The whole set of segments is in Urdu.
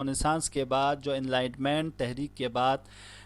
رنیسانس کے بعد، جو انلائٹمنٹ تحریک کے بعد،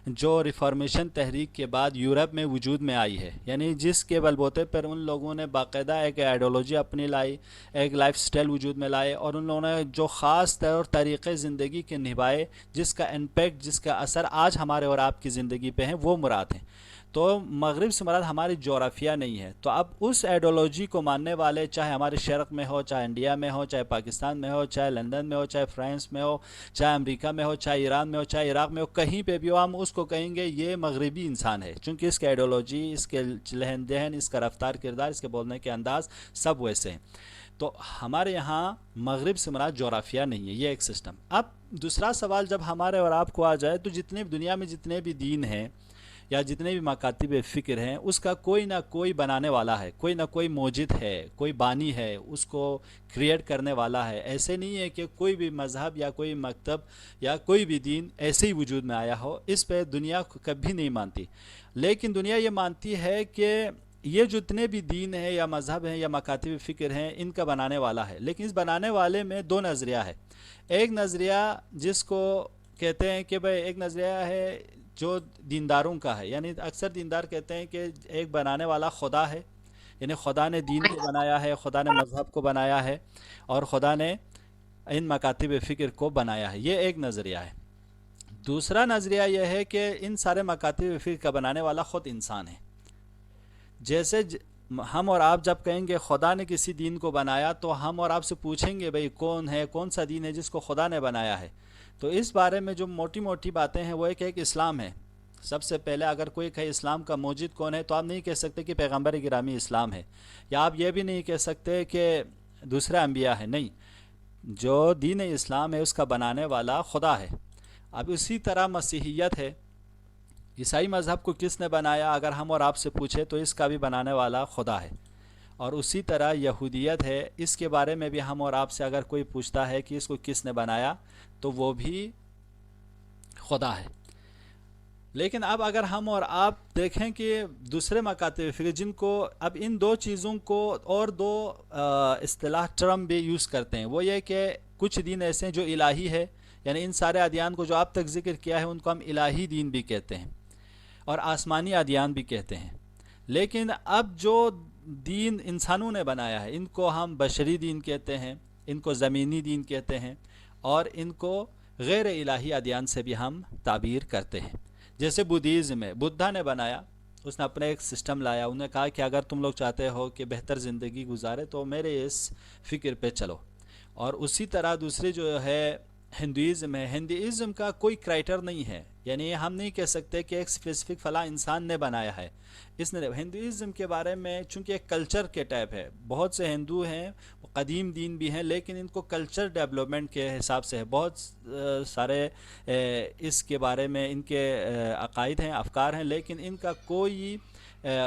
جو ریفارمیشن تحریک کے بعد یورپ میں وجود میں آئی ہے، یعنی جس کے بل بوتے پر ان لوگوں نے باقاعدہ ایک آئیڈیالوجی اپنی لائی، ایک لائف سٹائل وجود میں لائے، اور ان لوگوں نے جو خاص طور طریقے زندگی کے نبھائے، جس کا امپیکٹ، جس کا اثر آج ہمارے اور آپ کی زندگی پہ ہیں، وہ مراد ہیں۔ تو مغرب سے مراد ہماری جغرافیہ نہیں ہے۔ تو اب اس آئیڈیالوجی کو ماننے والے، چاہے ہمارے شرق میں ہو، چاہے انڈیا میں ہو، چاہے پاکستان میں ہو، چاہے لندن میں ہو، چاہے فرانس میں ہو، چاہے امریکہ میں ہو، چاہے ایران میں ہو، چاہے عراق میں ہو، کہیں پہ بھی ہو، ہم اس کو کہیں گے یہ مغربی انسان ہے، چونکہ اس کی آئیڈیالوجی، اس کے لہن دہن، اس کا رفتار کردار، اس کے بولنے کے انداز سب ویسے ہیں۔ تو ہمارے یہاں مغرب سے مراد جغرافیہ نہیں ہے، یہ ایک سسٹم۔ اب دوسرا سوال جب ہمارے اور آپ کو آ جائے، تو جتنے دنیا میں جتنے بھی دین ہیں یا جتنے بھی مکاتب فکر ہیں، اس کا کوئی نہ کوئی بنانے والا ہے، کوئی نہ کوئی موجد ہے، کوئی بانی ہے، اس کو کریٹ کرنے والا ہے۔ ایسے نہیں ہے کہ کوئی بھی مذہب یا کوئی مکتب یا کوئی بھی دین ایسے ہی وجود میں آیا ہو، اس پہ دنیا کبھی نہیں مانتی۔ لیکن دنیا یہ مانتی ہے کہ یہ جتنے بھی دین ہیں یا مذہب ہیں یا مکاتب فکر ہیں، ان کا بنانے والا ہے، لیکن اس بنانے والے میں دو نظریہ ہے۔ ایک نظریہ جس کو کہتے ہیں کہ بھئی، ایک نظریہ ہے جو دینداروں کا ہے، یعنی اکثر دیندار کہتے ہیں کہ ایک بنانے والا خدا ہے، یعنی خدا نے دین کو بنایا ہے، خدا نے مذہب کو بنایا ہے، اور خدا نے ان مکاتب فکر کو بنایا ہے۔ یہ ایک نظریہ ہے۔ دوسرا نظریہ یہ ہے کہ ان سارے مکاتب فکر کا بنانے والا خود انسان ہے۔ جیسے ہم اور آپ جب کہیں گے خدا نے کسی دین کو بنایا، تو ہم اور آپ سے پوچھیں گے بھئی کون ہے، کون سا دین ہے جس کو خدا نے بنایا ہے؟ تو اس بارے میں جو موٹی موٹی باتیں ہیں وہ ایک اسلام ہے۔ سب سے پہلے اگر کوئی کہے اسلام کا موجد کون ہے، تو آپ نہیں کہہ سکتے کہ پیغمبر گرامی اسلام ہے، یا آپ یہ بھی نہیں کہہ سکتے کہ دوسرے انبیاء ہے، نہیں، جو دین اسلام ہے اس کا بنانے والا خدا ہے۔ اب اسی طرح مسیحیت ہے، عیسائی مذہب کو کس نے بنایا اگر ہم اور آپ سے پوچھے، تو اس کا بھی بنانے والا خدا ہے۔ اور اسی طرح یہودیت ہے، اس کے بارے میں بھی ہم اور آپ سے اگر کوئی پوچھتا ہے کہ اس کو کس نے بنایا، تو وہ بھی خدا ہے۔ لیکن اب اگر ہم اور آپ دیکھیں کہ دوسرے مکاتب فکر جن کو اب ان دو چیزوں کو اور دو اصطلاح ٹرم بھی یوز کرتے ہیں، وہ یہ کہ کچھ دین ایسے ہیں جو الہی ہے، یعنی ان سارے ادیان کو جو آپ تک ذکر کیا ہے ان کو ہم الہی دین بھی کہتے ہیں، اور آسمانی ادیان بھی کہتے ہیں۔ لیکن اب جو دین انسانوں نے بنایا ہے، ان کو ہم بشری دین کہتے ہیں، ان کو زمینی دین کہتے ہیں، اور ان کو غیر الہی ادیان سے بھی ہم تعبیر کرتے ہیں۔ جیسے بدھزم ہے، بدھا نے بنایا، اس نے اپنے ایک سسٹم لایا، انہوں نے کہا کہ اگر تم لوگ چاہتے ہو کہ بہتر زندگی گزارے تو میرے اس فکر پہ چلو۔ اور اسی طرح دوسری جو ہے ہندوازم ہے، ہندوازم کا کوئی کرائٹر نہیں ہے، یعنی ہم نہیں کہہ سکتے کہ ایک اسپیسیفک فلاں انسان نے بنایا ہے۔ اس نے ہندوازم کے بارے میں چونکہ ایک کلچر کے ٹائپ ہے، بہت سے ہندو ہیں، قدیم دین بھی ہیں، لیکن ان کو کلچر ڈیولپمنٹ کے حساب سے ہے، بہت سارے اس کے بارے میں ان کے عقائد ہیں، افکار ہیں، لیکن ان کا کوئی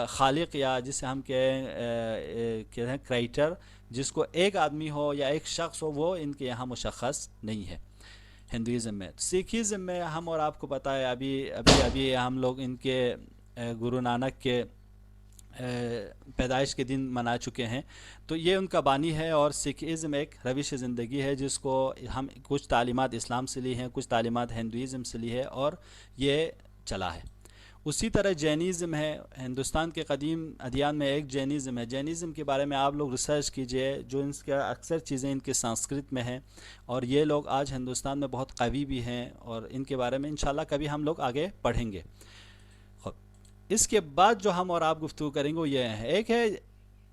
خالق یا جسے ہم کہتے ہیں کرائٹر، جس کو ایک آدمی ہو یا ایک شخص ہو، وہ ان کے یہاں مشخص نہیں ہے ہندوازم میں۔ سکھزم میں ہم اور آپ کو پتہ ہے، ابھی ہم لوگ ان کے گرو نانک کے پیدائش کے دن منا چکے ہیں، تو یہ ان کا بانی ہے۔ اور سکھزم ایک روش زندگی ہے جس کو ہم کچھ تعلیمات اسلام سے لی ہیں، کچھ تعلیمات ہندوازم سے لی ہے، اور یہ چلا ہے۔ اسی طرح جینزم ہے، ہندوستان کے قدیم ادیان میں ایک جینزم ہے۔ جینزم کے بارے میں آپ لوگ ریسرچ کیجئے، جو ان کے اکثر چیزیں ان کے سنسکرت میں ہیں، اور یہ لوگ آج ہندوستان میں بہت قوی بھی ہیں، اور ان کے بارے میں انشاءاللہ کبھی ہم لوگ آگے پڑھیں گے۔ اس کے بعد جو ہم اور آپ گفتگو کریں گے وہ یہ ہے، ایک ہے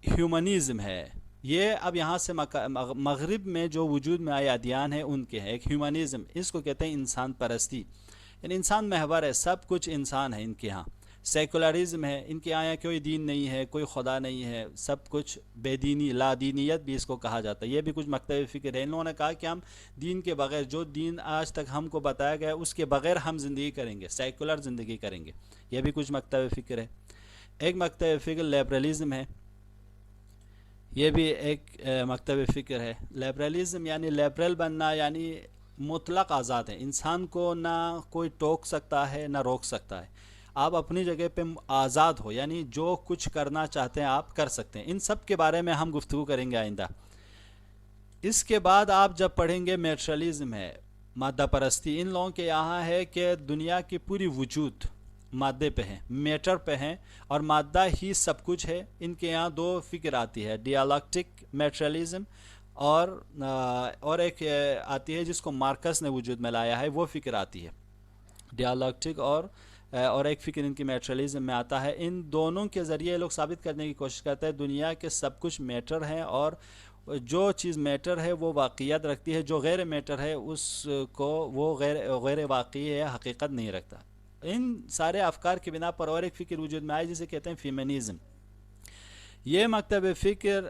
ہیومنزم ہے، یہ اب یہاں سے مغرب میں جو وجود میں آئے ادیان ہیں ان کے ہیں۔ ایک ہیومنزم، اس کو کہتے ہیں انسان پرستی، یعنی انسان محور ہے، سب کچھ انسان ہے ان کے ہاں۔ سیکولرزم ہے، ان کے یہاں کوئی دین نہیں ہے، کوئی خدا نہیں ہے، سب کچھ بے دینی، لا دینیت بھی اس کو کہا جاتا ہے۔ یہ بھی کچھ مکتب فکر ہے، ان لوگوں نے کہا کہ ہم دین کے بغیر، جو دین آج تک ہم کو بتایا گیا اس کے بغیر ہم زندگی کریں گے، سیکولر زندگی کریں گے۔ یہ بھی کچھ مکتب فکر ہے۔ ایک مکتب فکر لیبرلزم ہے، یہ بھی ایک مکتب فکر ہے۔ لیبرلزم یعنی لیبرل بننا، یعنی مطلق آزاد ہے، انسان کو نہ کوئی ٹوک سکتا ہے نہ روک سکتا ہے، آپ اپنی جگہ پہ آزاد ہو، یعنی جو کچھ کرنا چاہتے ہیں آپ کر سکتے ہیں۔ ان سب کے بارے میں ہم گفتگو کریں گے آئندہ۔ اس کے بعد آپ جب پڑھیں گے میٹرلزم ہے، مادہ پرستی ان لوگوں کے یہاں ہے کہ دنیا کی پوری وجود مادے پہ ہیں، میٹر پہ ہیں، اور مادہ ہی سب کچھ ہے۔ ان کے یہاں دو فکر آتی ہے، ڈیالیکٹک میٹریلزم، اور ایک آتی ہے جس کو مارکس نے وجود میں لایا ہے، وہ فکر آتی ہے ڈیالیکٹک، اور ایک فکر ان کی میٹریلزم میں آتا ہے۔ ان دونوں کے ذریعے لوگ ثابت کرنے کی کوشش کرتے ہیں دنیا کے سب کچھ میٹر ہیں، اور جو چیز میٹر ہے وہ واقعیت رکھتی ہے، جو غیر میٹر ہے اس کو وہ غیر واقعی ہے، حقیقت نہیں رکھتا۔ ان سارے افکار کی بنا پر اور ایک فکر وجود میں آئی جسے کہتے ہیں فیمنزم۔ یہ مکتب فکر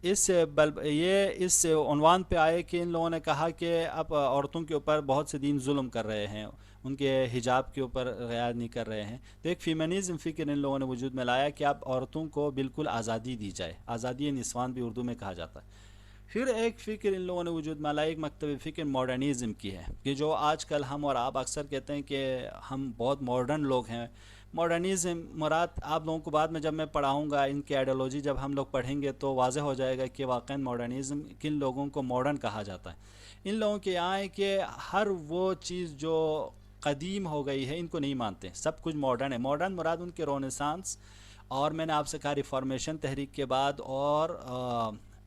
اس عنوان پہ آئے کہ ان لوگوں نے کہا کہ اب عورتوں کے اوپر بہت سے دین ظلم کر رہے ہیں، ان کے حجاب کے اوپر رعایت نہیں کر رہے ہیں، تو ایک فیمنزم فکر ان لوگوں نے وجود میں لایا کہ اب عورتوں کو بالکل آزادی دی جائے، آزادی نسوان بھی اردو میں کہا جاتا ہے۔ پھر ایک فکر ان لوگوں نے وجود میں لایا، ایک مکتب فکر ماڈرنزم کی ہے، کہ جو آج کل ہم اور آپ اکثر کہتے ہیں کہ ہم بہت ماڈرن لوگ ہیں۔ ماڈرنزم مراد آپ لوگوں کو بعد میں جب میں پڑھاؤں گا، ان کی آئیڈیالوجی جب ہم لوگ پڑھیں گے تو واضح ہو جائے گا کہ واقعا ماڈرنزم کن لوگوں کو ماڈرن کہا جاتا ہے۔ ان لوگوں کے یہاں ہے کہ ہر وہ چیز جو قدیم ہو گئی ہے ان کو نہیں مانتے، سب کچھ ماڈرن ہے۔ ماڈرن مراد ان کے رونیسانس، اور میں نے آپ سے کہا ریفارمیشن تحریک کے بعد، اور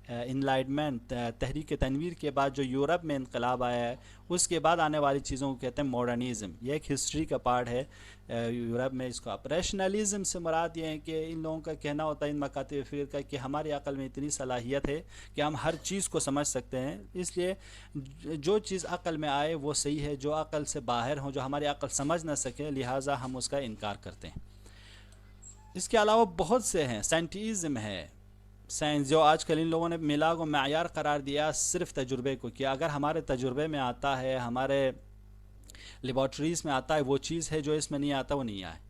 انلائٹمنٹ تحریک تنویر کے بعد جو یورپ میں انقلاب آیا ہے، اس کے بعد آنے والی چیزوں کو کہتے ہیں ماڈرنزم۔ یہ ایک ہسٹری کا پارٹ ہے یورپ میں اس کو۔ ریشنلزم سے مراد یہ ہے کہ ان لوگوں کا کہنا ہوتا ہے، ان مکاتب فکر کا، کہ ہماری عقل میں اتنی صلاحیت ہے کہ ہم ہر چیز کو سمجھ سکتے ہیں، اس لیے جو چیز عقل میں آئے وہ صحیح ہے، جو عقل سے باہر ہو، جو ہماری عقل سمجھ نہ سکے، لہٰذا ہم اس کا انکار کرتے ہیں۔ اس کے علاوہ بہت سے ہیں، سائنٹیزم ہے، سائنس جو آج کل ان لوگوں نے ملا کو معیار قرار دیا صرف تجربے کو، کہ اگر ہمارے تجربے میں آتا ہے، ہمارے لیبارٹریز میں آتا ہے، وہ چیز ہے، جو اس میں نہیں آتا وہ نہیں آئے۔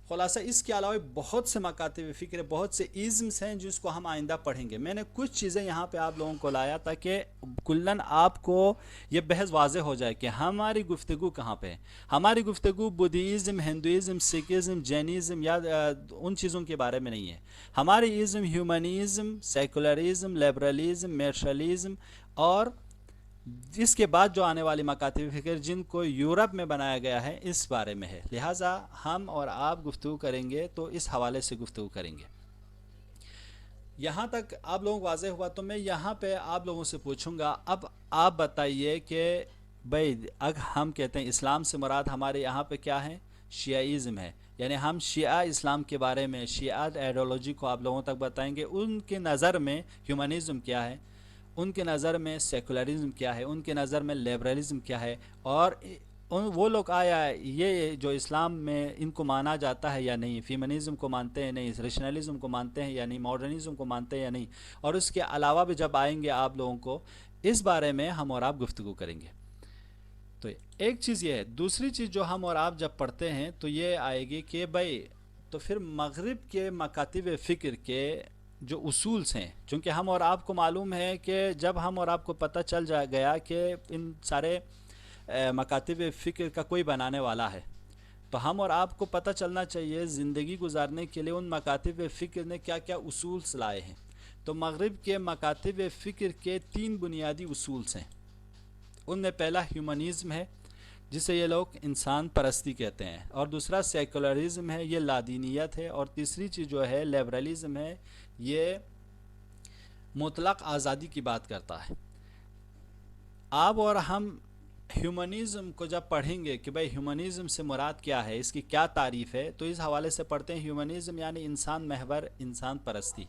خلاصہ اس کے علاوہ بہت سے مکاتب فکر، بہت سے ایزمز ہیں جس کو ہم آئندہ پڑھیں گے۔ میں نے کچھ چیزیں یہاں پہ آپ لوگوں کو لایا تاکہ کلن آپ کو یہ بحث واضح ہو جائے کہ ہماری گفتگو کہاں پہ ہے۔ ہماری گفتگو بدھزم، ہندوازم، سکھزم، جینزم یا ان چیزوں کے بارے میں نہیں ہے۔ ہماری ازم ہیومنزم، سیکولرزم، لیبرلزم، میٹرلزم، اور اس کے بعد جو آنے والی مکاتب فکر جن کو یورپ میں بنایا گیا ہے، اس بارے میں ہے۔ لہٰذا ہم اور آپ گفتگو کریں گے تو اس حوالے سے گفتگو کریں گے۔ یہاں تک آپ لوگوں کو واضح ہوا تو میں یہاں پہ آپ لوگوں سے پوچھوں گا، اب آپ بتائیے کہ بھائی اگر ہم کہتے ہیں اسلام سے مراد ہمارے یہاں پہ کیا ہے؟ شیعیزم ہے، یعنی ہم شیعہ اسلام کے بارے میں، شیعہ آئیڈیالوجی کو آپ لوگوں تک بتائیں گے۔ ان کے نظر میں ہیومنزم کیا ہے، ان کے نظر میں سیکولرزم کیا ہے، ان کے نظر میں لیبرلزم کیا ہے، اور وہ لوگ آیا یہ جو اسلام میں ان کو مانا جاتا ہے یا نہیں، فیمنزم کو مانتے ہیں نہیں، ریشنلزم کو مانتے ہیں یا نہیں، ماڈرنزم کو مانتے ہیں یا نہیں، اور اس کے علاوہ بھی جب آئیں گے آپ لوگوں کو اس بارے میں ہم اور آپ گفتگو کریں گے۔ تو ایک چیز یہ ہے۔ دوسری چیز جو ہم اور آپ جب پڑھتے ہیں تو یہ آئے گی کہ بھائی تو پھر مغرب کے مکاتب فکر کے جو اصول ہیں، چونکہ ہم اور آپ کو معلوم ہے کہ جب ہم اور آپ کو پتہ چل گیا کہ ان سارے مکاتب فکر کا کوئی بنانے والا ہے، تو ہم اور آپ کو پتہ چلنا چاہیے زندگی گزارنے کے لیے ان مکاتب فکر نے کیا کیا اصول لائے ہیں۔ تو مغرب کے مکاتب فکر کے 3 بنیادی اصول ہیں۔ ان میں پہلا ہیومنزم ہے، جسے یہ لوگ انسان پرستی کہتے ہیں، اور دوسرا سیکولرزم ہے، یہ لادینیت ہے، اور تیسری چیز جو ہے لیبرلزم ہے، یہ مطلق آزادی کی بات کرتا ہے۔ آپ اور ہم ہیومنزم کو جب پڑھیں گے کہ بھئی ہیومنزم سے مراد کیا ہے، اس کی کیا تعریف ہے، تو اس حوالے سے پڑھتے ہیں ہیومنزم یعنی انسان محور، انسان پرستی۔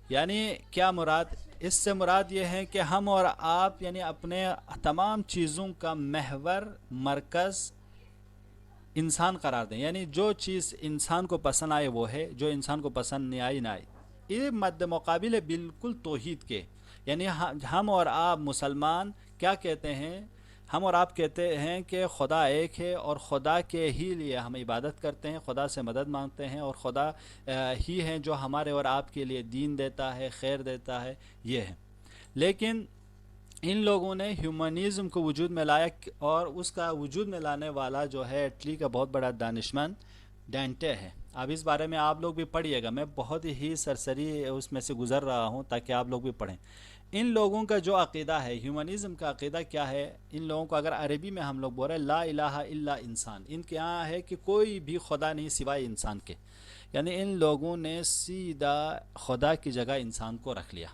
یعنی کیا مراد؟ اس سے مراد یہ ہے کہ ہم اور آپ یعنی اپنے تمام چیزوں کا محور، مرکز انسان قرار دیں، یعنی جو چیز انسان کو پسند آئے وہ ہے، جو انسان کو پسند نہیں آئی نہ آئی۔ یہ مد مقابل ہے بالکل توحید کے، یعنی ہم اور آپ مسلمان کیا کہتے ہیں؟ ہم اور آپ کہتے ہیں کہ خدا ایک ہے، اور خدا کے ہی لیے ہم عبادت کرتے ہیں، خدا سے مدد مانگتے ہیں، اور خدا ہی ہے جو ہمارے اور آپ کے لیے دین دیتا ہے، خیر دیتا ہے، یہ ہے۔ لیکن ان لوگوں نے ہیومنزم کو وجود میں لایا، اور اس کا وجود میں لانے والا جو ہے اٹلی کا بہت بڑا دانشمند ڈانٹے ہے۔ اب اس بارے میں آپ لوگ بھی پڑھیے گا، میں بہت ہی سرسری اس میں سے گزر رہا ہوں تاکہ آپ لوگ بھی پڑھیں۔ ان لوگوں کا جو عقیدہ ہے، ہیومنزم کا عقیدہ کیا ہے، ان لوگوں کو اگر عربی میں ہم لوگ بول رہے ہیں لا الہ الا انسان، ان کے یہاں ہے کہ کوئی بھی خدا نہیں سوائے انسان کے، یعنی ان لوگوں نے سیدھا خدا کی جگہ انسان کو رکھ لیا،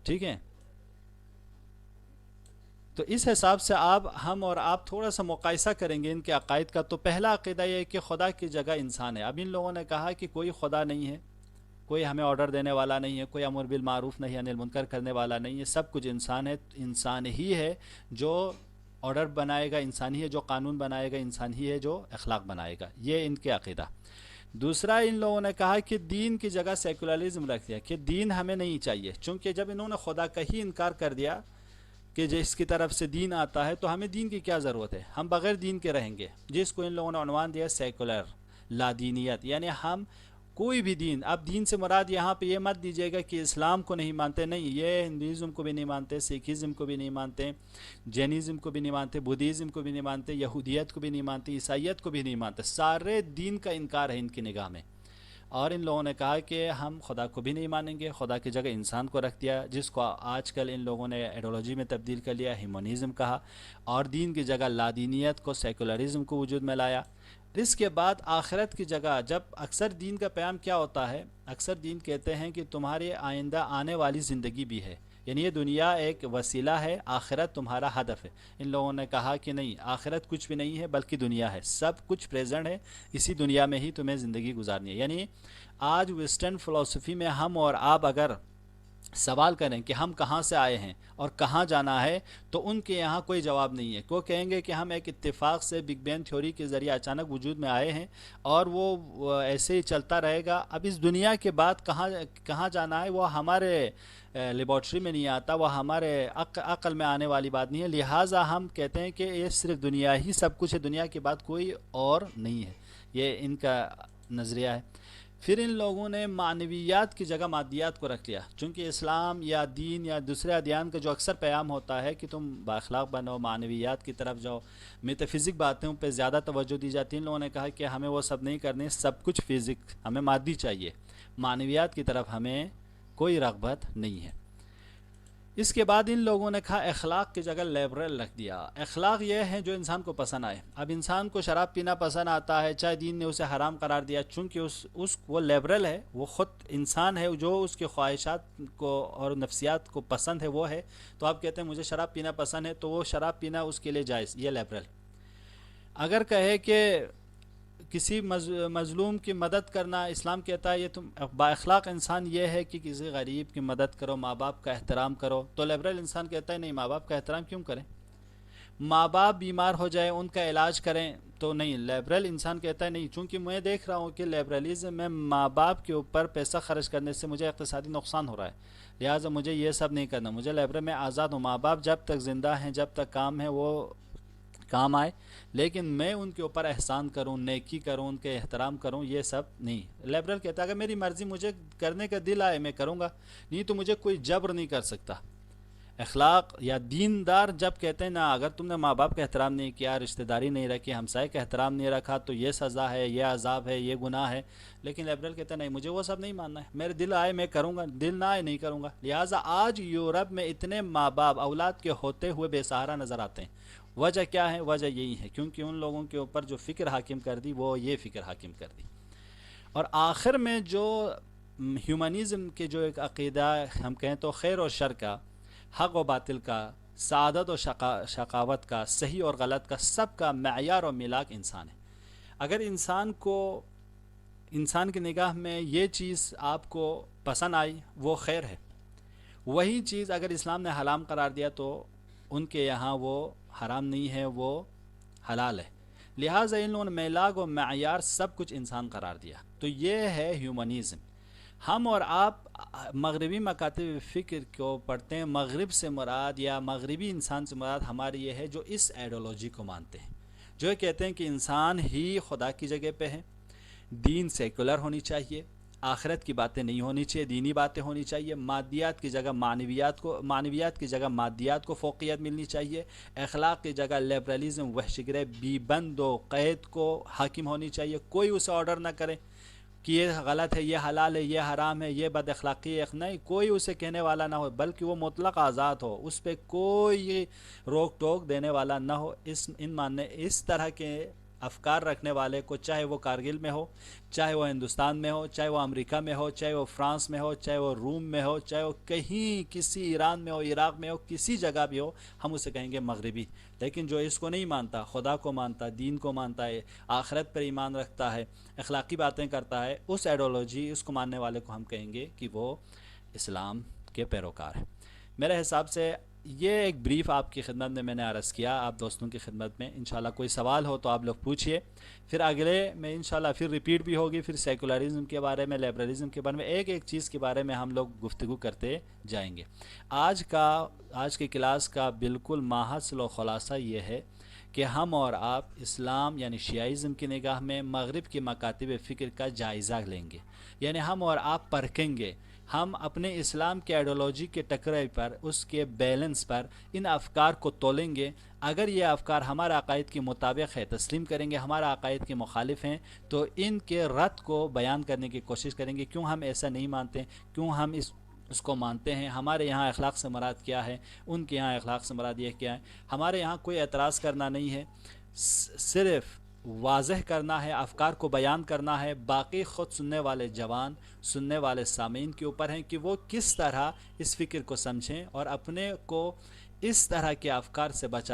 ٹھیک ہے؟ تو اس حساب سے ہم اور آپ تھوڑا سا مقایسہ کریں گے ان کے عقائد کا، تو پہلا عقیدہ یہ ہے کہ خدا کی جگہ انسان ہے۔ اب ان لوگوں نے کہا کہ کوئی خدا نہیں ہے، کوئی ہمیں آرڈر دینے والا نہیں ہے، کوئی امر بالمعروف نہیں عن المنکر کرنے والا نہیں ہے، سب کچھ انسان ہے، انسان ہی ہے جو آرڈر بنائے گا، انسان ہی ہے جو قانون بنائے گا، انسان ہی ہے جو اخلاق بنائے گا، یہ ان کے عقیدہ۔ دوسرا ان لوگوں نے کہا کہ دین کی جگہ سیکولرزم رکھ دیا، کہ دین ہمیں نہیں چاہیے، چونکہ جب انہوں نے خدا کا ہی انکار کر دیا کہ جس کی طرف سے دین آتا ہے تو ہمیں دین کی کیا ضرورت ہے، ہم بغیر دین کے رہیں گے، جس کو ان لوگوں نے عنوان دیا سیکولر، لادینیت، یعنی ہم کوئی بھی دین، اب دین سے مراد یہاں پہ یہ مت دیجیے گا کہ اسلام کو نہیں مانتے، نہیں، یہ ہندوازم کو بھی نہیں مانتے، سکھزم کو بھی نہیں مانتے، جینزم کو بھی نہیں مانتے، بدھزم کو بھی نہیں مانتے، یہودیت کو بھی نہیں مانتے، عیسائیت کو بھی نہیں مانتے، سارے دین کا انکار ہے ان کی نگاہ میں۔ اور ان لوگوں نے کہا کہ ہم خدا کو بھی نہیں مانیں گے، خدا کی جگہ انسان کو رکھ دیا، جس کو آج کل ان لوگوں نے ایڈیولوجی میں تبدیل کر لیا، ہیومنزم کہا، اور دین کی جگہ لادینیت کو، سیکولرزم کو وجود میں لایا۔ اس کے بعد آخرت کی جگہ، جب اکثر دین کا پیام کیا ہوتا ہے، اکثر دین کہتے ہیں کہ تمہاری آئندہ آنے والی زندگی بھی ہے، یعنی یہ دنیا ایک وسیلہ ہے، آخرت تمہارا ہدف ہے۔ ان لوگوں نے کہا کہ نہیں، آخرت کچھ بھی نہیں ہے بلکہ دنیا ہے، سب کچھ پریزنٹ ہے، اسی دنیا میں ہی تمہیں زندگی گزارنی ہے۔ یعنی آج ویسٹرن فلسفی میں ہم اور آپ اگر سوال کریں کہ ہم کہاں سے آئے ہیں اور کہاں جانا ہے، تو ان کے یہاں کوئی جواب نہیں ہے، وہ کہیں گے کہ ہم ایک اتفاق سے بگ بینگ تھیوری کے ذریعے اچانک وجود میں آئے ہیں اور وہ ایسے ہی چلتا رہے گا، اب اس دنیا کے بعد کہاں جانا ہے وہ ہمارے لیبارٹری میں نہیں آتا، وہ ہمارے عقل میں آنے والی بات نہیں ہے، لہٰذا ہم کہتے ہیں کہ یہ صرف دنیا ہی سب کچھ ہے، دنیا کے بعد کوئی اور نہیں ہے، یہ ان کا نظریہ ہے۔ پھر ان لوگوں نے معنویات کی جگہ مادیات کو رکھ لیا، چونکہ اسلام یا دین یا دوسرے ادیان کا جو اکثر پیام ہوتا ہے کہ تم بااخلاق بنو، معنویات کی طرف جاؤ، میٹافزک باتوں پہ زیادہ توجہ دی جاتی ہے، ان لوگوں نے کہا کہ ہمیں وہ سب نہیں کرنے، سب کچھ فزک، ہمیں مادی چاہیے، معنویات کی طرف ہمیں کوئی رغبت نہیں ہے۔ اس کے بعد ان لوگوں نے کہا اخلاق کی جگہ لیبرل رکھ دیا، اخلاق یہ ہے جو انسان کو پسند آئے، اب انسان کو شراب پینا پسند آتا ہے، چاہے دین نے اسے حرام قرار دیا، چونکہ وہ لیبرل ہے، وہ خود انسان ہے، جو اس کے خواہشات کو اور نفسیات کو پسند ہے وہ ہے، تو آپ کہتے ہیں مجھے شراب پینا پسند ہے تو وہ شراب پینا اس کے لیے جائز، یہ لیبرل۔ اگر کہے کہ کسی مظلوم کی مدد کرنا، اسلام کہتا ہے یہ تم با اخلاق انسان یہ ہے کہ کسی غریب کی مدد کرو، ماں باپ کا احترام کرو، تو لیبرل انسان کہتا ہے نہیں، ماں باپ کا احترام کیوں کریں، ماں باپ بیمار ہو جائے ان کا علاج کریں تو نہیں، لیبرل انسان کہتا ہے نہیں، چونکہ میں دیکھ رہا ہوں کہ لیبرلزم میں ماں باپ کے اوپر پیسہ خرچ کرنے سے مجھے اقتصادی نقصان ہو رہا ہے، لہٰذا مجھے یہ سب نہیں کرنا، مجھے لیبرل میں آزاد ہوں، ماں باپ جب تک زندہ ہیں، جب تک کام ہے وہ کام آئے، لیکن میں ان کے اوپر احسان کروں، نیکی کروں، ان کے احترام کروں، یہ سب نہیں۔ لیبرل کہتا ہے اگر میری مرضی مجھے کرنے کا دل آئے میں کروں گا، نہیں تو مجھے کوئی جبر نہیں کر سکتا۔ اخلاق یا دیندار جب کہتے ہیں نا، اگر تم نے ماں باپ کا احترام نہیں کیا، رشتہ داری نہیں رکھی، ہمسائے کا احترام نہیں رکھا، تو یہ سزا ہے، یہ عذاب ہے، یہ گناہ ہے، لیکن لیبرل کہتا ہے نہیں، مجھے وہ سب نہیں ماننا ہے، میرے دل آئے میں کروں گا، دل نہ آئے نہیں کروں گا۔ لہٰذا آج یورپ میں اتنے ماں باپ اولاد کے ہوتے ہوئے بے سہارا نظر آتے ہیں، وجہ کیا ہے؟ وجہ یہی ہے کیونکہ ان لوگوں کے اوپر جو فکر حاکم کر دی وہ یہ فکر حاکم کر دی۔ اور آخر میں جو ہیومنزم کے جو ایک عقیدہ ہم کہیں تو خیر و شر کا، حق و باطل کا، سعادت و شقاوت کا، صحیح اور غلط کا، سب کا معیار و ملاک انسان ہے۔ اگر انسان کی نگاہ میں یہ چیز آپ کو پسند آئی وہ خیر ہے، وہی چیز اگر اسلام نے حرام قرار دیا تو ان کے یہاں وہ حرام نہیں ہے، وہ حلال ہے، لہٰذا ان لوگوں نے میلاک و معیار سب کچھ انسان قرار دیا، تو یہ ہے ہیومنزم۔ ہم اور آپ مغربی مکاتب فکر کو پڑھتے ہیں، مغرب سے مراد یا مغربی انسان سے مراد ہماری یہ ہے جو اس ایڈیولوجی کو مانتے ہیں، جو کہتے ہیں کہ انسان ہی خدا کی جگہ پہ ہے، دین سیکولر ہونی چاہیے، آخرت کی باتیں نہیں ہونی چاہیے، دینی باتیں ہونی چاہیے، مادیات کی جگہ معنویات کی جگہ مادیات کو فوقیت ملنی چاہیے، اخلاق کی جگہ لیبرلزم، وحشی گری، بی بند و قید کو حاکم ہونی چاہیے، کوئی اسے آرڈر نہ کرے، کہ یہ غلط ہے، یہ حلال ہے، یہ حرام ہے، یہ بد اخلاقی ہے، نہیں، کوئی اسے کہنے والا نہ ہو، بلکہ وہ مطلق آزاد ہو، اس پہ کوئی روک ٹوک دینے والا نہ ہو۔ اس طرح کے افکار رکھنے والے کو، چاہے وہ کارگل میں ہو، چاہے وہ ہندوستان میں ہو، چاہے وہ امریکہ میں ہو، چاہے وہ فرانس میں ہو، چاہے وہ روم میں ہو، چاہے وہ کہیں کسی ایران میں ہو، عراق میں ہو، کسی جگہ بھی ہو، ہم اسے کہیں گے مغربی۔ لیکن جو اس کو نہیں مانتا، خدا کو مانتا، دین کو مانتا ہے، آخرت پر ایمان رکھتا ہے، اخلاقی باتیں کرتا ہے، اس ایڈیولوجی، اس کو ماننے والے کو ہم کہیں گے کہ وہ اسلام کے پیروکار ہے۔ میرے حساب سے یہ ایک بریف آپ کی خدمت میں نے عرض کیا، آپ دوستوں کی خدمت میں۔ انشاءاللہ کوئی سوال ہو تو آپ لوگ پوچھئے، پھر اگلے میں انشاءاللہ پھر ریپیٹ بھی ہوگی، پھر سیکولرزم کے بارے میں، لبرلزم کے بارے میں، ایک ایک چیز کے بارے میں ہم لوگ گفتگو کرتے جائیں گے۔ آج کی کلاس کا بالکل ماحصل و خلاصہ یہ ہے کہ ہم اور آپ اسلام یعنی شیعیزم کی نگاہ میں مغرب کی مکاتب فکر کا جائزہ لیں گے، یعنی ہم اور آپ پرکھیں گے، ہم اپنے اسلام کے آئیڈیالوجی کے ٹکرے پر، اس کے بیلنس پر ان افکار کو تولیں گے۔ اگر یہ افکار ہمارے عقائد کے مطابق ہے، تسلیم کریں گے، ہمارے عقائد کے مخالف ہیں تو ان کے رد کو بیان کرنے کی کوشش کریں گے، کیوں ہم ایسا نہیں مانتے، کیوں ہم اس کو مانتے ہیں، ہمارے یہاں اخلاق سے مراد کیا ہے، ان کے یہاں اخلاق سے مراد یہ کیا ہے۔ ہمارے یہاں کوئی اعتراض کرنا نہیں ہے، صرف واضح کرنا ہے، افکار کو بیان کرنا ہے، باقی خود سننے والے جوان، سننے والے سامعین کے اوپر ہیں کہ وہ کس طرح اس فکر کو سمجھیں اور اپنے کو اس طرح کے افکار سے بچا